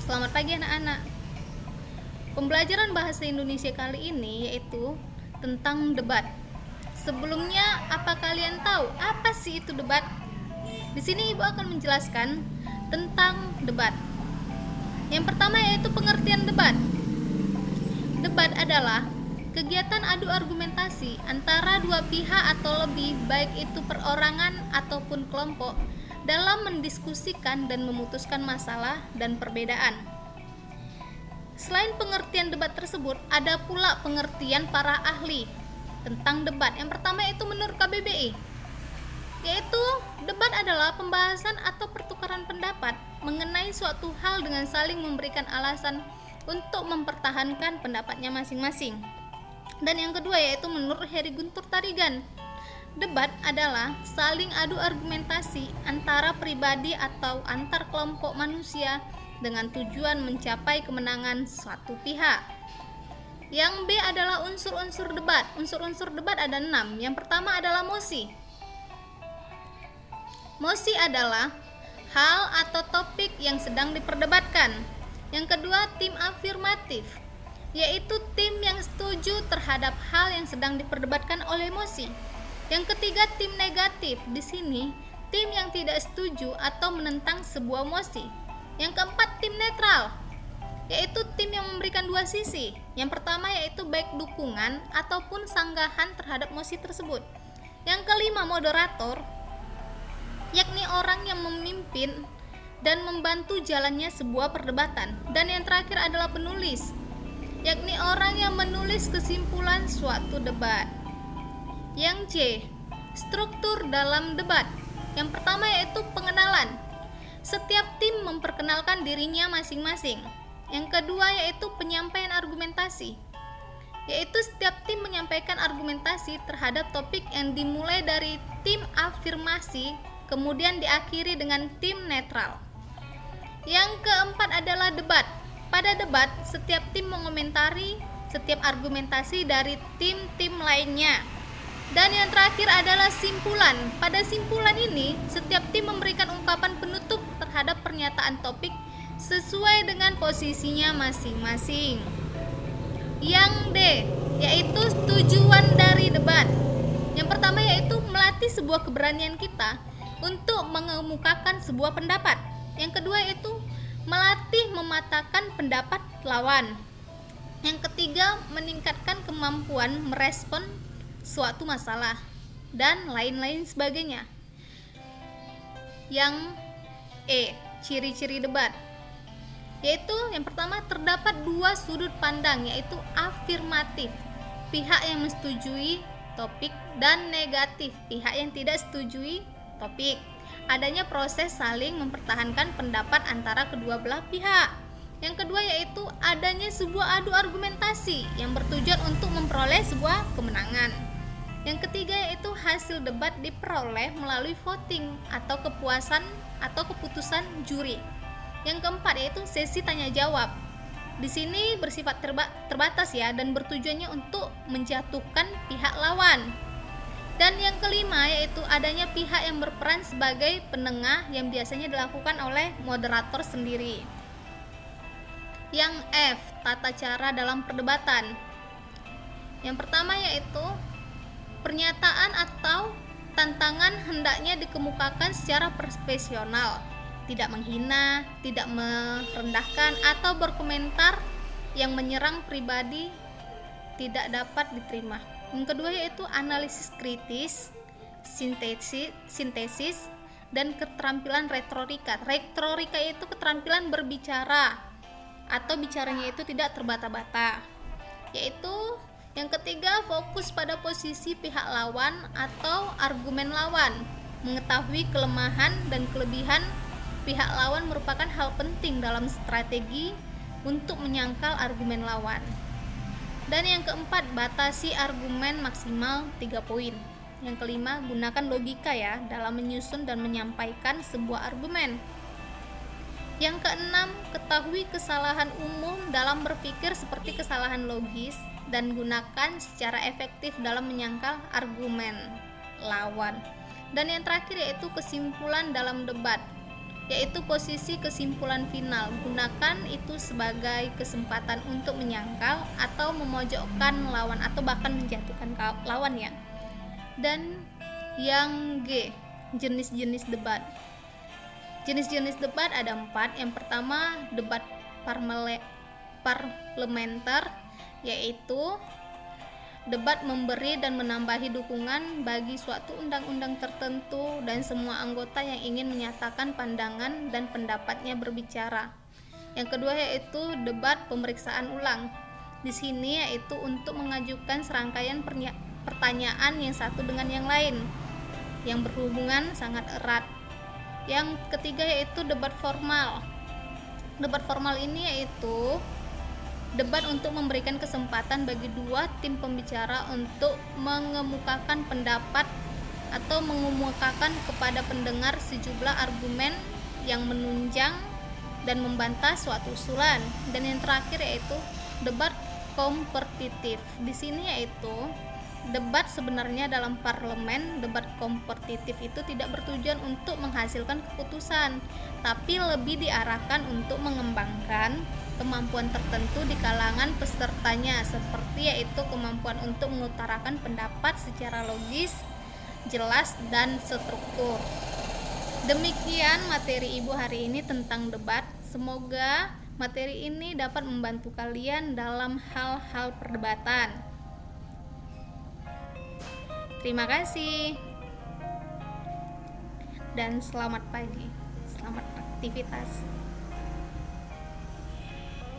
Selamat pagi anak-anak. Pembelajaran bahasa Indonesia kali ini yaitu tentang debat. Sebelumnya, apa kalian tahu apa sih itu debat? Di sini Ibu akan menjelaskan tentang debat. Yang pertama yaitu pengertian debat. Debat adalah kegiatan adu argumentasi antara dua pihak atau lebih, baik itu perorangan ataupun kelompok, dalam mendiskusikan dan memutuskan masalah dan perbedaan. Selain pengertian debat tersebut, ada pula pengertian para ahli tentang debat. Yang pertama itu menurut KBBI, yaitu debat adalah pembahasan atau pertukaran pendapat mengenai suatu hal dengan saling memberikan alasan untuk mempertahankan pendapatnya masing-masing. Dan yang kedua yaitu menurut Heri Guntur Tarigan, debat adalah saling adu argumentasi antara pribadi atau antar kelompok manusia dengan tujuan mencapai kemenangan suatu pihak. Yang B adalah unsur-unsur debat. Unsur-unsur debat ada 6. Yang pertama adalah mosi. Mosi adalah hal atau topik yang sedang diperdebatkan. Yang kedua, tim afirmatif, yaitu tim yang setuju terhadap hal yang sedang diperdebatkan oleh mosi. Yang ketiga, tim negatif. Di sini, tim yang tidak setuju atau menentang sebuah mosi. Yang keempat, tim netral, yaitu tim yang memberikan dua sisi. Yang pertama yaitu baik dukungan ataupun sanggahan terhadap mosi tersebut. Yang kelima, moderator, yakni orang yang memimpin dan membantu jalannya sebuah perdebatan. Dan yang terakhir adalah penulis, yakni orang yang menulis kesimpulan suatu debat. Yang C, struktur dalam debat. Yang pertama yaitu pengenalan. Setiap tim memperkenalkan dirinya masing-masing. Yang kedua yaitu penyampaian argumentasi, yaitu setiap tim menyampaikan argumentasi terhadap topik yang dimulai dari tim afirmasi, kemudian diakhiri dengan tim netral. Yang keempat adalah debat. Pada debat, setiap tim mengomentari setiap argumentasi dari tim-tim lainnya. Dan yang terakhir adalah simpulan. Pada simpulan ini, setiap tim memberikan ungkapan penutup terhadap pernyataan topik sesuai dengan posisinya masing-masing. Yang D, yaitu tujuan dari debat. Yang pertama yaitu melatih sebuah keberanian kita untuk mengemukakan sebuah pendapat. Yang kedua yaitu melatih mematahkan pendapat lawan. Yang ketiga, meningkatkan kemampuan merespon suatu masalah dan lain-lain sebagainya. Yang E, ciri-ciri debat, yaitu yang pertama terdapat dua sudut pandang, yaitu afirmatif, pihak yang menyetujui topik, dan negatif, pihak yang tidak setujui topik. Adanya proses saling mempertahankan pendapat antara kedua belah pihak. Yang kedua yaitu adanya sebuah adu argumentasi yang bertujuan untuk memperoleh sebuah kemenangan. Yang ketiga yaitu hasil debat diperoleh melalui voting atau kepuasan atau keputusan juri. Yang keempat yaitu sesi tanya jawab. Di sini bersifat terbatas ya, dan bertujuannya untuk menjatuhkan pihak lawan. Dan yang kelima yaitu adanya pihak yang berperan sebagai penengah yang biasanya dilakukan oleh moderator sendiri. Yang F, tata cara dalam perdebatan. Yang pertama yaitu pernyataan atau tantangan hendaknya dikemukakan secara profesional, tidak menghina, tidak merendahkan atau berkomentar yang menyerang pribadi tidak dapat diterima. Yang kedua yaitu analisis kritis, sintesis, dan keterampilan retorika. Retorika itu keterampilan berbicara atau bicaranya itu tidak terbata-bata. Yaitu yang ketiga, fokus pada posisi pihak lawan atau argumen lawan. Mengetahui kelemahan dan kelebihan pihak lawan merupakan hal penting dalam strategi untuk menyangkal argumen lawan. Dan yang keempat, batasi argumen maksimal 3 poin. Yang kelima, gunakan logika ya dalam menyusun dan menyampaikan sebuah argumen. Yang keenam, ketahui kesalahan umum dalam berpikir seperti kesalahan logis dan gunakan secara efektif dalam menyangkal argumen lawan. Dan yang terakhir yaitu kesimpulan dalam debat. yaitu posisi kesimpulan final. Gunakan itu sebagai kesempatan untuk menyangkal atau memojokkan lawan atau bahkan menjatuhkan lawan ya. Dan yang G, jenis-jenis debat. Jenis-jenis debat ada 4. Yang pertama, debat parlementer, yaitu debat memberi dan menambahi dukungan bagi suatu undang-undang tertentu dan semua anggota yang ingin menyatakan pandangan dan pendapatnya berbicara. Yang kedua yaitu debat pemeriksaan ulang. Di sini yaitu untuk mengajukan serangkaian pertanyaan yang satu dengan yang lain yang berhubungan sangat erat. Yang ketiga yaitu debat formal. Debat formal ini yaitu debat untuk memberikan kesempatan bagi dua tim pembicara untuk mengemukakan pendapat atau mengemukakan kepada pendengar sejumlah argumen yang menunjang dan membantah suatu usulan. Dan yang terakhir yaitu debat kompetitif. Di sini yaitu debat sebenarnya dalam parlemen, debat kompetitif itu tidak bertujuan untuk menghasilkan keputusan, tapi lebih diarahkan untuk mengembangkan kemampuan tertentu di kalangan pesertanya, seperti yaitu kemampuan untuk mengutarakan pendapat secara logis, jelas, dan struktur. Demikian materi Ibu hari ini tentang debat. Semoga materi ini dapat membantu kalian dalam hal-hal perdebatan. Terima kasih dan selamat pagi, selamat aktivitas.